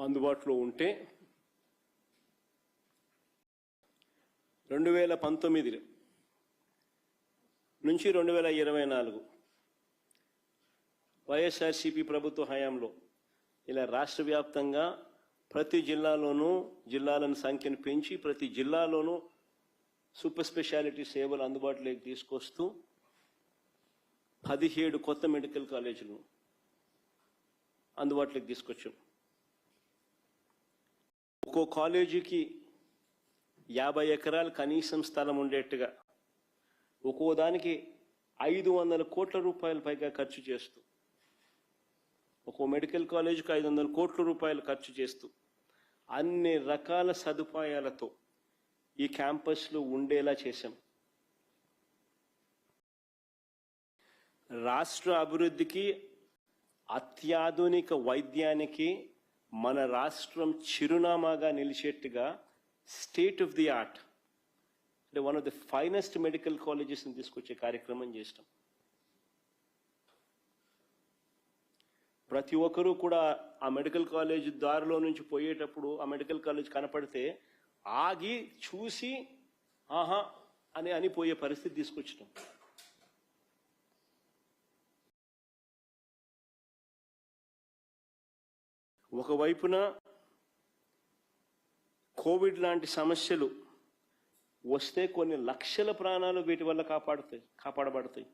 అందుబాటులో ఉంటే 2019 నుంచి 2024 వైఎస్ఆర్సీపీ ప్రభుత్వ హయాంలో ఇలా రాష్ట్ర వ్యాప్తంగా ప్రతి జిల్లాలోనూ జిల్లాలను సంఖ్యను పెంచి ప్రతి జిల్లాలోనూ సూపర్ స్పెషాలిటీ సేవలు అందుబాటులోకి తీసుకొస్తూ 17 కొత్త మెడికల్ కాలేజీలు అందుబాటులోకి తీసుకొచ్చాం. ఒక్కో కాలేజీకి 50 ఎకరాలు కనీసం స్థలం ఉండేట్టుగా ఒక్కో దానికి 500 కోట్ల రూపాయల పైగా ఖర్చు చేస్తూ ఒక్కో మెడికల్ కాలేజీకి 500 కోట్ల రూపాయలు ఖర్చు చేస్తూ అన్ని రకాల సదుపాయాలతో ఈ క్యాంపస్లో ఉండేలా చేశాం. రాష్ట్ర అభివృద్ధికి అత్యాధునిక వైద్యానికి మన రాష్ట్రం చిరునామాగా నిలిచేట్టుగా స్టేట్ ఆఫ్ ది ఆర్ట్ అంటే one of the finest medical కాలేజెస్ని తీసుకొచ్చే కార్యక్రమం చేస్తాం. ప్రతి ఒక్కరూ కూడా ఆ మెడికల్ కాలేజ్ దారిలో నుంచి పోయేటప్పుడు ఆ మెడికల్ కాలేజ్ కనపడితే ఆగి చూసి ఆహా అని పోయే పరిస్థితి తీసుకొచ్చినాం. ఒకవైపున కోవిడ్ లాంటి సమస్యలు వస్తే కొన్ని లక్షల ప్రాణాలు వీటి వల్ల కాపాడబడతాయి.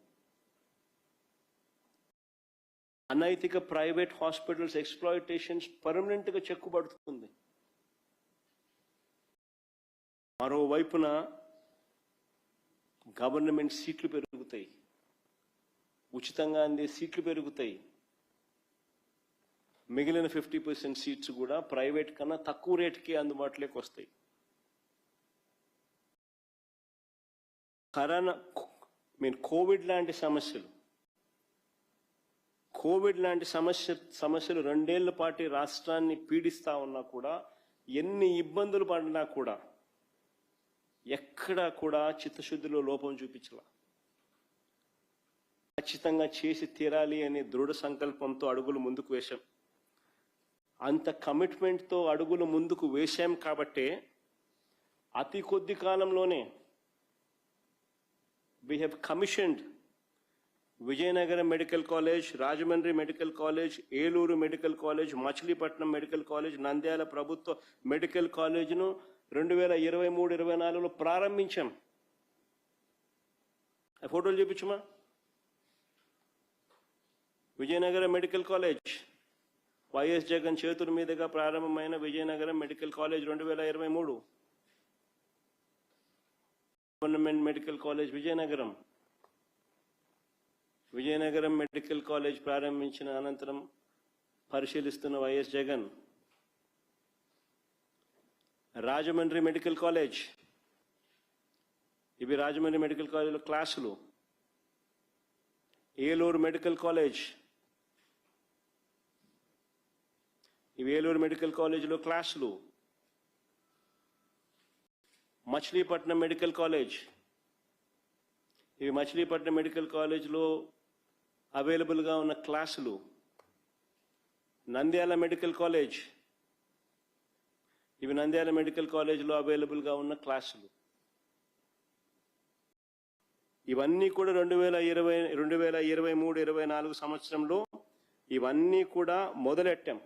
అనైతిక ప్రైవేట్ హాస్పిటల్స్ ఎక్స్‌ప్లాయిటేషన్స్ పర్మనెంట్గా చెక్కుబడుతుంది. మరోవైపున గవర్నమెంట్ సీట్లు పెరుగుతాయి, ఉచితంగా అందే సీట్లు పెరుగుతాయి. మిగిలిన 50% సీట్స్ కూడా ప్రైవేట్ కన్నా తక్కువ రేటుకి అందుబాటులోకి వస్తాయి. కోవిడ్ లాంటి సమస్యలు 2 ఏళ్ల పాటు రాష్ట్రాన్ని పీడిస్తా ఉన్నా కూడా ఎన్ని ఇబ్బందులు పడినా కూడా ఎక్కడా కూడా చిత్తశుద్ధిలో లోపం చూపించాల. ఖచ్చితంగా చేసి తీరాలి అనే దృఢ సంకల్పంతో అడుగులు ముందుకు వేశాం. అంత కమిట్మెంట్తో అడుగులు ముందుకు వేశాం కాబట్టే అతి కొద్ది కాలంలోనే we have commissioned Vizianagaram medical college, Rajahmundry medical college, Eluru medical college, Machilipatnam medical college, Nandyal ప్రభుత్వ మెడికల్ కాలేజ్ను 2023-24లో ప్రారంభించాం. ఆ ఫోటోలు చూపించమా. విజయనగరం మెడికల్ కాలేజ్ వైఎస్ జగన్ చేతుల మీదుగా ప్రారంభమైన Vizianagaram medical college 2023. Government medical college Vizianagaram medical college ప్రారంభించిన అనంతరం పరిశీలిస్తున్న వైఎస్ జగన్. రాజమండ్రి మెడికల్ కాలేజ్, ఇవి రాజమండ్రి మెడికల్ కాలేజ్లో క్లాసులు. ఏలూరు మెడికల్ కాలేజ్, ఇవి ఏలూరు మెడికల్ కాలేజ్లో క్లాసులు. మచిలీపట్నం మెడికల్ కాలేజ్, ఇవి మచిలీపట్నం మెడికల్ కాలేజ్లో అవైలబుల్గా ఉన్న క్లాసులు. నంద్యాల మెడికల్ కాలేజ్, ఇవి నంద్యాల మెడికల్ కాలేజ్లో అవైలబుల్గా ఉన్న క్లాసులు. ఇవన్నీ కూడా 2023-24 సంవత్సరంలో ఇవన్నీ కూడా మొదలెట్టాం.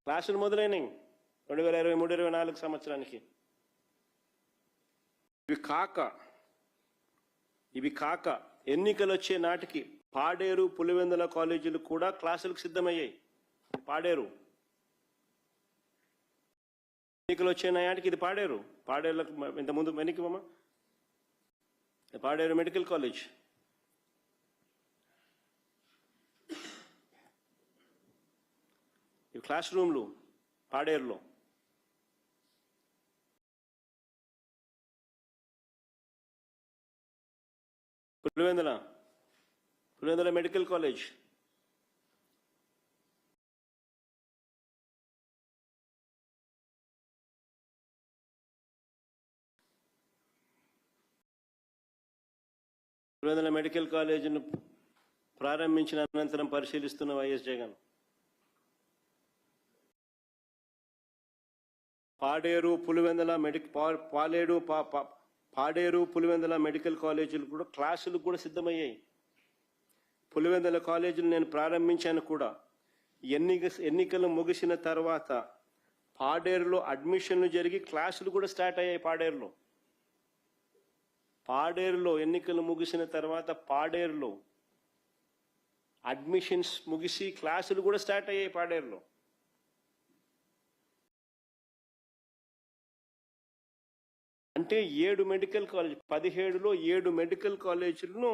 క్లాసులు మొదలైనవి 2023-24 సంవత్సరానికి. ఇవి కాక ఎన్నికలు వచ్చే నాటికి పాడేరు, పులివెందుల కాలేజీలు కూడా క్లాసులకు సిద్ధమయ్యాయి. పాడేరు ఎన్నికలు వచ్చే నాటికి ఇది పాడేరులకు ఇంతకుముందు వెనక్కివమ్మా. పాడేరు మెడికల్ కాలేజ్, ఇవి క్లాస్ రూమ్లు పాడేరులో. Pulivendula medical college, Pulivendula medical కాలేజీను ప్రారంభించిన అనంతరం పరిశీలిస్తున్న వైఎస్ జగన్. పాడేరు పులివెందుల పాడేరు పులివెందుల మెడికల్ కాలేజీలు కూడా క్లాసులు కూడా సిద్ధమయ్యాయి. పులివెందుల కాలేజీలు నేను ప్రారంభించాను కూడా. ఎన్నికలు ముగిసిన తర్వాత పాడేరులో అడ్మిషన్లు జరిగి క్లాసులు కూడా స్టార్ట్ అయ్యాయి. పాడేరులో ఎన్నికలు ముగిసిన తర్వాత పాడేరులో అడ్మిషన్స్ ముగిసి క్లాసులు కూడా స్టార్ట్ అయ్యాయి పాడేరులో. అంటే 7 మెడికల్ కాలేజ్ 17లో 7 మెడికల్ కాలేజీలను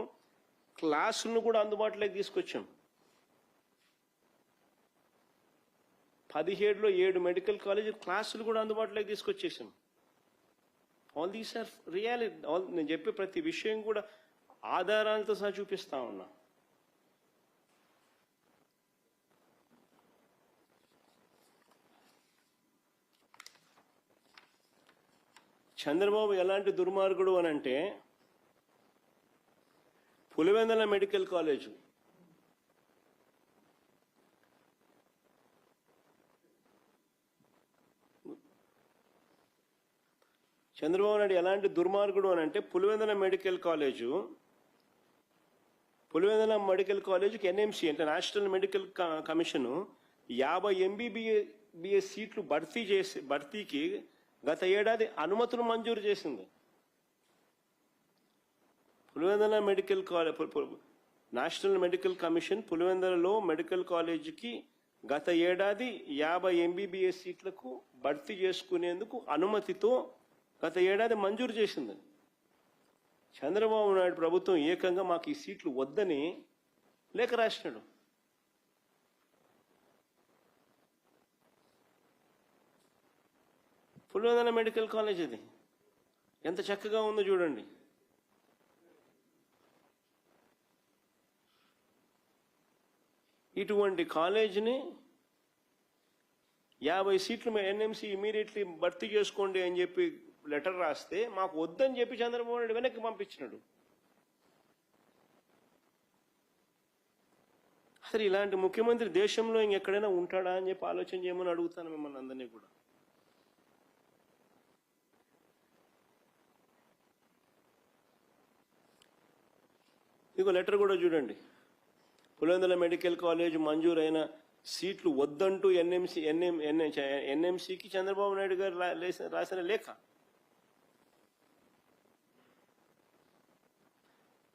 క్లాసులను కూడా అందుబాటులోకి తీసుకొచ్చాం. 17లో 7 మెడికల్ కాలేజీ క్లాసులు కూడా అందుబాటులోకి తీసుకొచ్చేసాం. All these are reality. నేను చెప్పే ప్రతి విషయం కూడా ఆధారాలతో సహా చూపిస్తా ఉన్నా. చంద్రబాబు ఎలాంటి దుర్మార్గుడు అని అంటే, పులివెందుల మెడికల్ కాలేజు చంద్రబాబు నాయుడు ఎలాంటి దుర్మార్గుడు అని అంటే, పులివెందుల మెడికల్ కాలేజుకి ఎన్ఎంసి అంటే నేషనల్ మెడికల్ కమిషను 50 MBBS సీట్లు భర్తీకి గత ఏడాది అనుమతులు మంజూరు చేసింది. Pulivendula medical college national medical commission పులివెందులలో మెడికల్ కాలేజీకి గత ఏడాది 50 MBBS సీట్లకు భర్తీ చేసుకునేందుకు అనుమతితో గత ఏడాది మంజూరు చేసింది. చంద్రబాబు నాయుడు ప్రభుత్వం ఏకంగా మాకు ఈ సీట్లు వద్దని లేఖ రాసినాడు. పులివెందుల మెడికల్ కాలేజ్ ఇది ఎంత చక్కగా ఉందో చూడండి. ఇటువంటి కాలేజీని 50 సీట్లు ఎన్ఎంసీ ఇమీడియట్లీ భర్తీ చేసుకోండి అని చెప్పి లెటర్ రాస్తే మాకు వద్దని చెప్పి చంద్రబాబు నాయుడు వెనక్కి పంపించినాడు. అసలు ఇలాంటి ముఖ్యమంత్రి దేశంలో ఇంకెక్కడైనా ఉంటాడా అని చెప్పి ఆలోచన చేయమని అడుగుతాను మిమ్మల్ని అందరినీ కూడా. ఇంకో లెటర్ కూడా చూడండి. పులివెందుల మెడికల్ కాలేజ్ మంజూరైన సీట్లు వద్దంటూ ఎన్ఎంసీకి చంద్రబాబు నాయుడు గారు రాసిన లేఖ.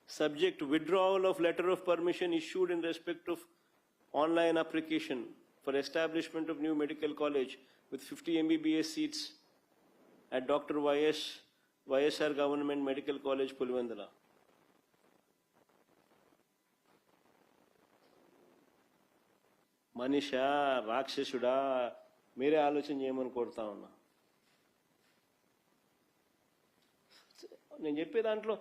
Subject withdrawal of letter of permission issued in respect of online application for establishment of new medical college with 50 MBBS seats at Dr. YSR Government Medical College, Pulivendula. Manisha రాక్షసుడా మీరే ఆలోచన చేయమని కోరుతా ఉన్నా. నేను చెప్పే దాంట్లో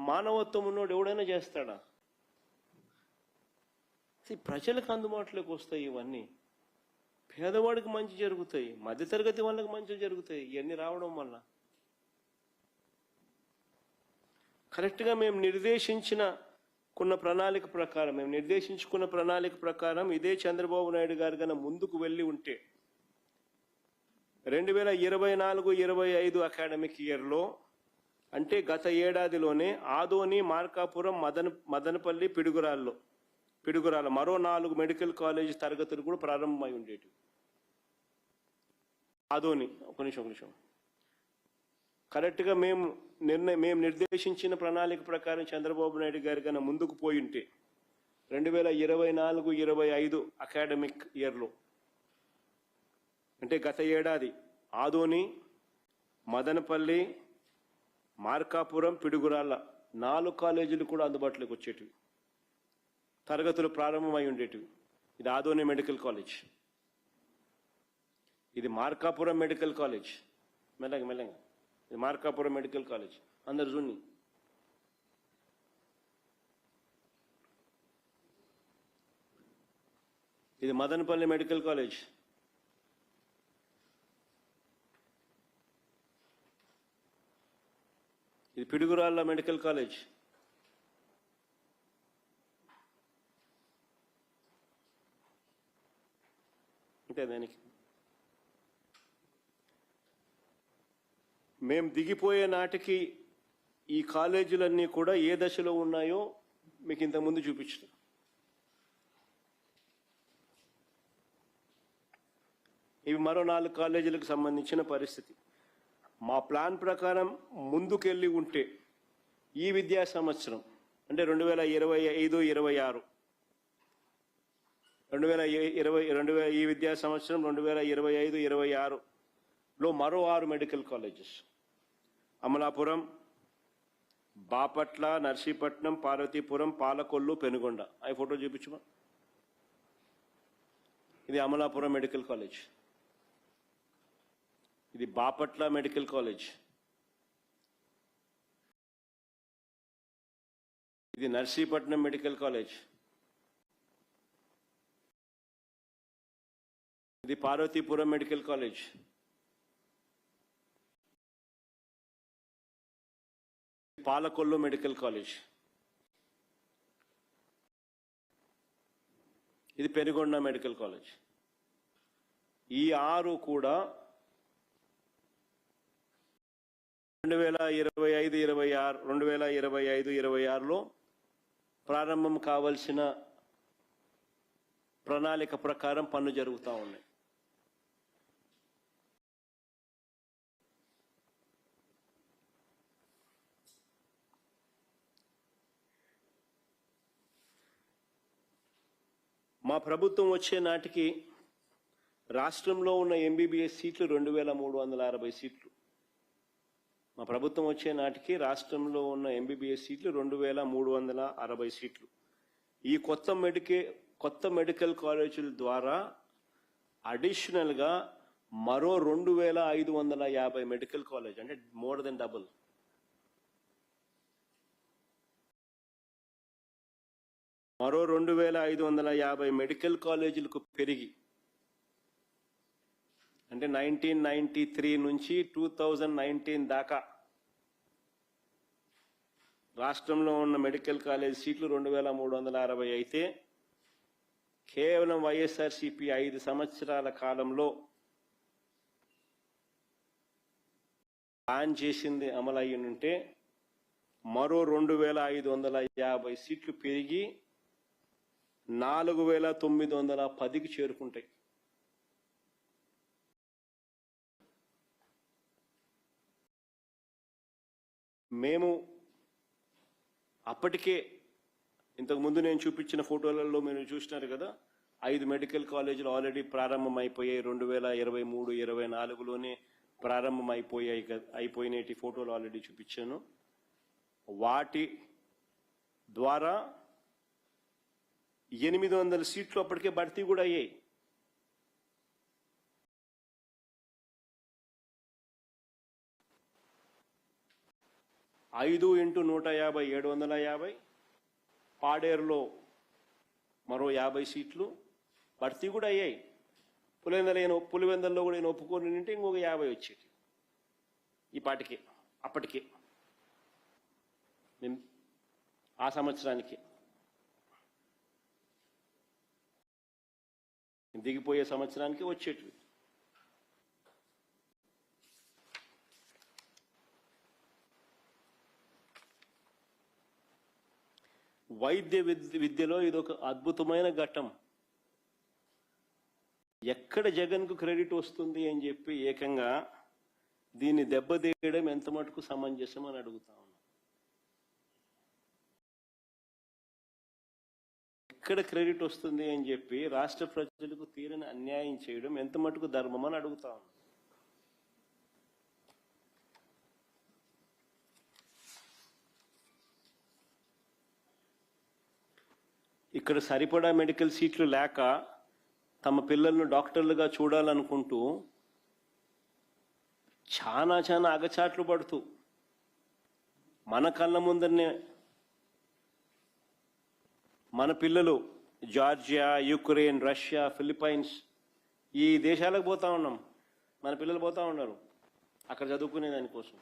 మానవత్వం ఉన్నోడు ఎవడైనా చేస్తాడా? ప్రజలకు అందుబాటులోకి వస్తాయి ఇవన్నీ. పేదవాడికి మంచి జరుగుతాయి, మధ్యతరగతి వాళ్ళకి మంచి జరుగుతాయి. ఇవన్నీ రావడం వల్ల కరెక్ట్గా మేము నిర్దేశించుకున్న ప్రణాళిక ప్రకారం ఇదే చంద్రబాబు నాయుడు గారు కన్నా ముందుకు వెళ్ళి ఉంటే 2024-25 అకాడమిక్ ఇయర్లో అంటే గత ఏడాదిలోనే ఆదోని, మార్కాపురం, మదనపల్లి, పిడుగురాల మరో 4 మెడికల్ కాలేజ్ తరగతులు కూడా ప్రారంభమై ఉండేవి. ఆదోని ఒక నిమిషం కరెక్ట్గా మేము నిర్దేశించిన ప్రణాళిక ప్రకారం చంద్రబాబు నాయుడు గారి కన్నా ముందుకు పోయి ఉంటే 2024-25 అకాడమిక్ ఇయర్లో అంటే గత ఏడాది ఆదోని, మదనపల్లి, మార్కాపురం, పిడుగురాళ్ళ 4 కాలేజీలు కూడా అందుబాటులోకి వచ్చేటివి, తరగతులు ప్రారంభమై ఉండేటివి. ఇది ఆదోని మెడికల్ కాలేజ్, ఇది మార్కాపురం మెడికల్ కాలేజ్. మెల్లగా ఇది మార్కాపురం మెడికల్ కాలేజ్. అందరు చూడండి. ఇది మదనపల్లి మెడికల్ కాలేజ్. ఇది పిడుగురాళ్ళ మెడికల్ కాలేజ్. అంటే దానికి మేము దిగిపోయే నాటికి ఈ కాలేజీలన్నీ కూడా ఏ దశలో ఉన్నాయో మీకు ఇంతకుముందు చూపించిన. ఇవి మరో 4 కాలేజీలకు సంబంధించిన పరిస్థితి. మా ప్లాన్ ప్రకారం ముందుకెళ్ళి ఉంటే ఈ విద్యా సంవత్సరం అంటే 2025-26 ఈ విద్యా సంవత్సరం 2025-26లో మరో 6 మెడికల్ కాలేజెస్ అమలాపురం, బాపట్ల, నర్సీపట్నం, పార్వతీపురం, పాలకొల్లు, పెనుగొండ. ఆ ఫోటో చూపించమా. ఇది అమలాపురం మెడికల్ కాలేజ్, ఇది బాపట్ల మెడికల్ కాలేజ్, ఇది నర్సీపట్నం మెడికల్ కాలేజ్, ఇది Parvathipuram medical college, Palakollu medical college, ఇది పెనుగొండ మెడికల్ కాలేజ్. ఈ 6 కూడా 2025-26లో ప్రారంభం కావాల్సిన ప్రణాళిక ప్రకారం పనులు జరుగుతూ ఉన్నాయి. మా ప్రభుత్వం వచ్చే నాటికి రాష్ట్రంలో ఉన్న ఎంబీబీఎస్ సీట్లు 2360 సీట్లు. మా ప్రభుత్వం వచ్చే నాటికి రాష్ట్రంలో ఉన్న ఎంబీబీఎస్ సీట్లు 2360 సీట్లు. ఈ కొత్త మెడికల్ కాలేజీల ద్వారా అడిషనల్గా మరో 2550 మెడికల్ కాలేజ్, అంటే మోర్ దెన్ డబుల్. మరో 2550 మెడికల్ కాలేజీలకు పెరిగి, అంటే 1993 నుంచి 2019 దాకా రాష్ట్రంలో ఉన్న మెడికల్ కాలేజ్ సీట్లు 2360 అయితే కేవలం వైఎస్ఆర్సీపీ 5 సంవత్సరాల కాలంలో ప్లాన్ చేసింది అమలయ్యుంటే మరో 2550 సీట్లు పెరిగి 4910కి చేరుకుంటాయి. మేము అప్పటికే ఇంతకుముందు నేను చూపించిన ఫోటోలలో మీరు చూసినారు కదా, 5 మెడికల్ కాలేజీలు ఆల్రెడీ ప్రారంభమైపోయాయి. 2023-24లోనే ప్రారంభం అయిపోయినటి ఫోటోలు ఆల్రెడీ చూపించాను. వాటి ద్వారా 800 సీట్లు అప్పటికే భర్తీ కూడా అయ్యాయి. ఐదు ఇంటూ 150 750. పాడేరులో మరో 50 సీట్లు భర్తీ కూడా అయ్యాయి. పులివెందల్లో కూడా నేను ఒప్పుకొని నింటే ఇంకొక 50 వచ్చేది ఈ పాటికి. అప్పటికే ఆ సంవత్సరానికి దిగిపోయే సంవత్సరానికి వచ్చేటివి. వైద్య విద్యలో ఇదొక అద్భుతమైన ఘట్టం. ఎక్కడ జగన్కు క్రెడిట్ వస్తుంది అని చెప్పి ఏకంగా దీన్ని దెబ్బతీయడం ఎంత మటుకు సమంజసం అని అడుగుతా ఉన్నాం. ఎక్కడ క్రెడిట్ వస్తుంది అని చెప్పి రాష్ట్ర ప్రజలకు తీరని అన్యాయం చేయడం ఎంత మటుకు ధర్మం అని అడుగుతా ఉన్నాం. ఇక్కడ సరిపడా మెడికల్ సీట్లు లేక తమ పిల్లలను డాక్టర్లుగా చూడాలనుకుంటూ చాలా అగచాట్లు పడుతూ మన కళ్ళ ముందరనే మన పిల్లలు జార్జియా, యుక్రెయిన్, రష్యా, ఫిలిప్పైన్స్ ఈ దేశాలకు పోతా ఉన్నాం. మన పిల్లలు పోతా ఉన్నారు అక్కడ చదువుకునే దానికోసం.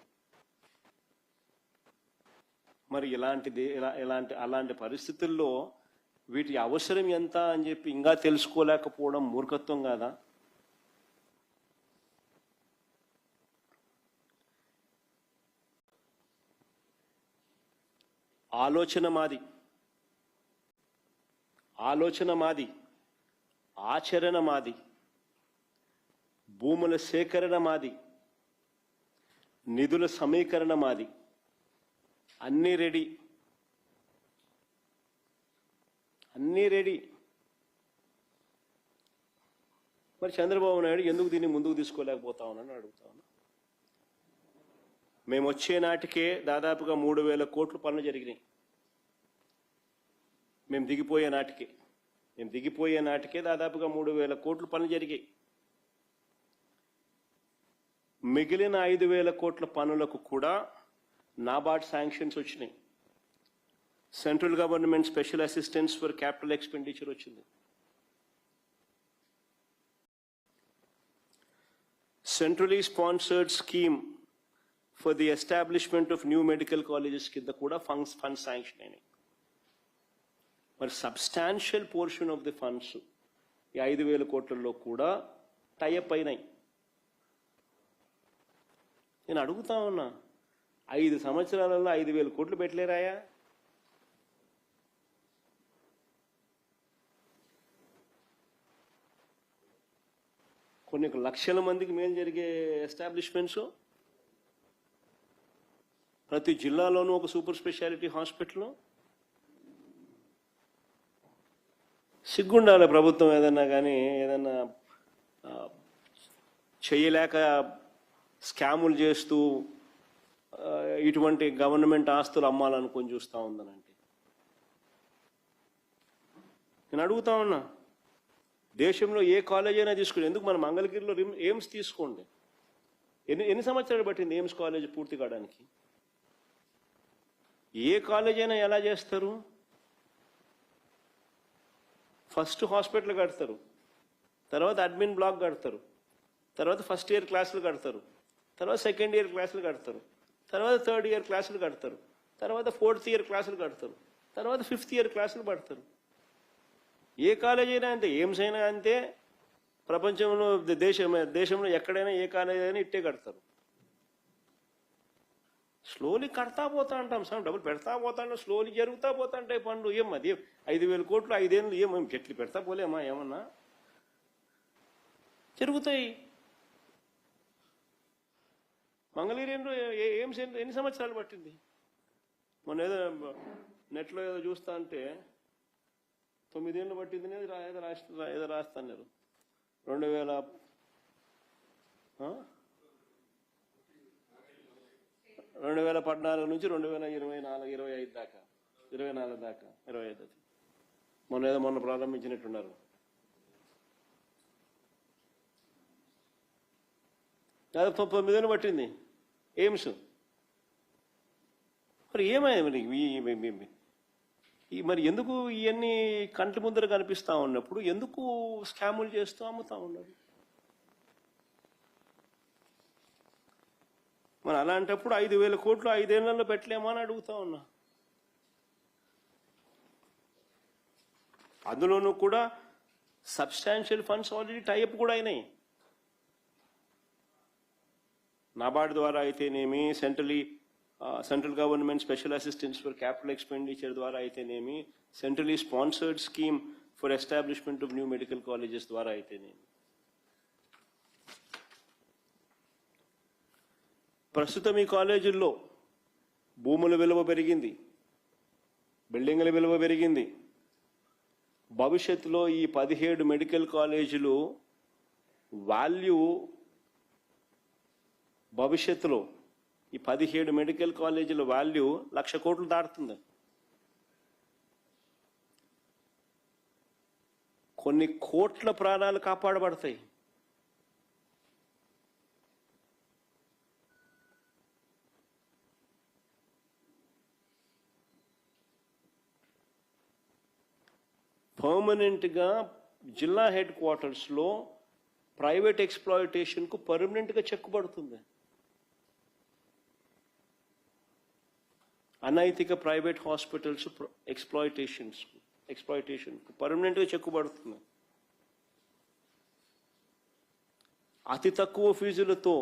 మరి అలాంటి పరిస్థితుల్లో వీటి అవసరం ఎంత అని చెప్పి ఇంకా తెలుసుకోలేకపోవడం మూర్ఖత్వం కాదా? ఆలోచన మాది, ఆలోచన మాది, ఆచరణ మాది, భూముల సేకరణ మాది, నిధుల సమీకరణ మాది, అన్నీ రెడీ, అన్నీ రెడీ. మరి చంద్రబాబు నాయుడు ఎందుకు దీన్ని ముందుకు తీసుకోలేకపోతా ఉన్నాను అడుగుతా ఉన్నా. మేము వచ్చే నాటికే దాదాపుగా 3,000 కోట్ల పనులు జరిగినాయి. మేము దిగిపోయే నాటికే దాదాపుగా 3,000 కోట్ల పనులు జరిగాయి. మిగిలిన 5,000 కోట్ల పనులకు కూడా నాబార్డ్ శాంక్షన్స్ వచ్చినాయి. Central government special assistance for capital expenditure వచ్చింది. Centrally sponsored scheme for the establishment of new medical colleges కింద కూడా ఫండ్స్ శాంక్షన్ అయినాయి. మరి substantial portion of the funds ఈ 5,000 కోట్లలో కూడా టైఅప్ అయినాయి. నేను అడుగుతా ఉన్నా, 5 సంవత్సరాలలో 5,000 కోట్లు పెట్టలేరాయా? కొన్ని లక్షల మందికి మేలు జరిగే ఎస్టాబ్లిష్మెంట్స్, ప్రతి జిల్లాలోనూ ఒక సూపర్ స్పెషాలిటీ హాస్పిటల్. సిగ్గుండాలి ప్రభుత్వం ఏదన్నా కానీ, ఏదన్నా చేయలేక స్కాములు చేస్తూ ఇటువంటి గవర్నమెంట్ ఆస్తులు అమ్మాలనుకొని చూస్తూ ఉందనంటే. నేను అడుగుతా ఉన్నా, దేశంలో ఏ కాలేజ్ అయినా తీసుకోండి, ఎందుకు మన మంగళగిరిలో ఎయిమ్స్ తీసుకోండి, ఎన్ని సంవత్సరాలు పట్టింది ఎయిమ్స్ కాలేజ్ పూర్తి కావడానికి? ఏ కాలేజ్ అయినా ఎలా చేస్తారు? ఫస్ట్ హాస్పిటల్ కడతారు, తర్వాత అడ్మిన్ బ్లాక్ కడతారు, తర్వాత ఫస్ట్ ఇయర్ క్లాసులు కడతారు, తర్వాత సెకండ్ ఇయర్ క్లాసులు కడతారు, తర్వాత థర్డ్ ఇయర్ క్లాసులు కడతారు, తర్వాత ఫోర్త్ ఇయర్ క్లాసులు కడతారు, తర్వాత ఫిఫ్త్ ఇయర్ క్లాసులు పడతారు. ఏ కాలేజ్ అయినా అంతే, ఎయిమ్స్ అయినా అంతే, ప్రపంచంలో దేశంలో ఎక్కడైనా ఏ కాలేజ్ అయినా ఇట్టే కడతారు. స్లోలీ కడతా పోతా అంటాం, డబ్బులు పెడతా పోతా ఉంటాం, స్లోలీ జరుగుతా పోతా ఉంటాయి పనులు. అది 5,000 కోట్లు 5 ఏళ్ళు ఏం చెట్లు పెడతా పోలేమా? ఏమన్నా జరుగుతాయి. మంగళగిరిలో ఎయిమ్స్ ఎన్ని సంవత్సరాలు పట్టింది? మొన్న ఏదో నెట్లో ఏదో చూస్తా అంటే 9 ఏళ్ళు పట్టింది, ఏదో రాస్తాన్నారు. 2014 నుంచి 2025 దాకా, 24 దాకా, 25 మొన్న ప్రారంభించినట్టున్నారు. దాదాపు 9 ఏళ్ళు పట్టింది ఎయిమ్స్. మరి ఏమైంది మరి ఎందుకు ఇవన్నీ కంటి ముందర కనిపిస్తా ఉన్నప్పుడు ఎందుకు స్కాములు చేస్తూ అమ్ముతా ఉన్నారు? మరి అలాంటప్పుడు 5,000 కోట్లు 5 ఏళ్లలో పెట్టలేమా అని అడుగుతా ఉన్నా. అందులోనూ కూడా సబ్స్టాన్షియల్ ఫండ్స్ ఆల్రెడీ టైఅప్ కూడా అయినాయి. నాబార్డ్ ద్వారా అయితేనేమి, central government special assistance for capital expenditure ద్వారా అయితేనేమి, centrally sponsored scheme for establishment of new medical colleges ద్వారా అయితేనేమి. ప్రస్తుతం ఈ కాలేజీల్లో భూముల విలువ పెరిగింది, బిల్డింగ్ల విలువ పెరిగింది. భవిష్యత్తులో ఈ 17 మెడికల్ కాలేజీలు వాల్యూ, భవిష్యత్తులో ఈ 17 మెడికల్ కాలేజీల వాల్యూ 1,00,000 కోట్లు దాటుతుంది. కొన్ని కోట్ల ప్రాణాలు కాపాడబడతాయి. పర్మనెంట్గా జిల్లా హెడ్ క్వార్టర్స్లో ప్రైవేట్ ఎక్స్ప్లాయిటేషన్కు పర్మనెంట్గా చెక్కుబడుతుంది. అనైతిక ప్రైవేట్ హాస్పిటల్స్ ఎక్స్ప్లాయిటేషన్ పర్మనెంట్గా చెక్కుబడుతుంది. అతి తక్కువ ఫీజులతో